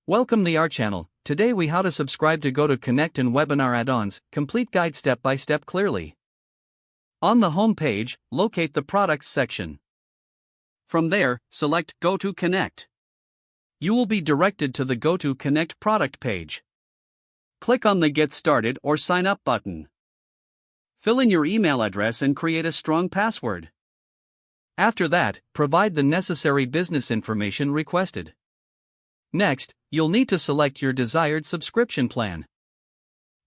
Welcome to our channel. Today we how to subscribe to GoTo Connect and webinar add-ons, complete guide step by step clearly. On the home page, locate the products section. From there, select GoTo Connect. You will be directed to the GoTo Connect product page. Click on the Get Started or Sign Up button. Fill in your email address and create a strong password. After that, provide the necessary business information requested. Next, you'll need to select your desired subscription plan.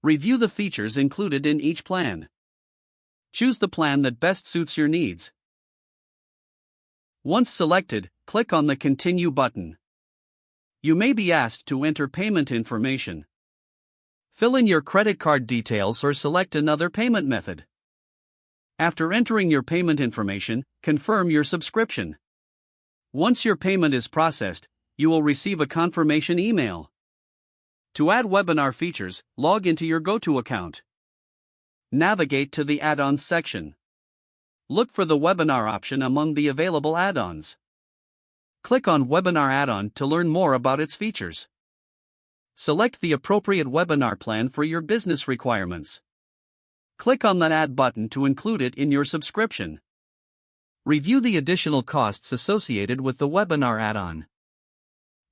Review the features included in each plan. Choose the plan that best suits your needs. Once selected, click on the Continue button. You may be asked to enter payment information. Fill in your credit card details or select another payment method. After entering your payment information, confirm your subscription. Once your payment is processed, you will receive a confirmation email. To add webinar features, log into your GoTo account. Navigate to the add-ons section. Look for the webinar option among the available add-ons. Click on Webinar Add-on to learn more about its features. Select the appropriate webinar plan for your business requirements. Click on that Add button to include it in your subscription. Review the additional costs associated with the webinar add-on.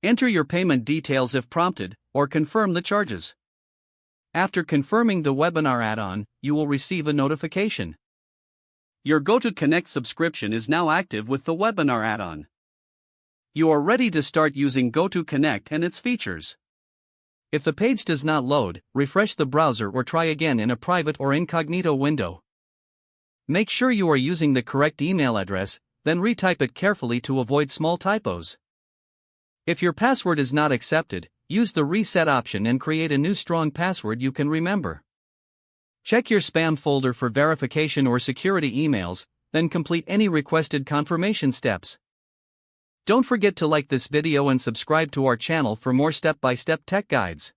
Enter your payment details if prompted, or confirm the charges. After confirming the webinar add-on, you will receive a notification. Your GoTo Connect subscription is now active with the webinar add-on. You are ready to start using GoTo Connect and its features. If the page does not load, refresh the browser or try again in a private or incognito window. Make sure you are using the correct email address, then retype it carefully to avoid small typos. If your password is not accepted, use the reset option and create a new strong password you can remember. Check your spam folder for verification or security emails, then complete any requested confirmation steps. Don't forget to like this video and subscribe to our channel for more step-by-step tech guides.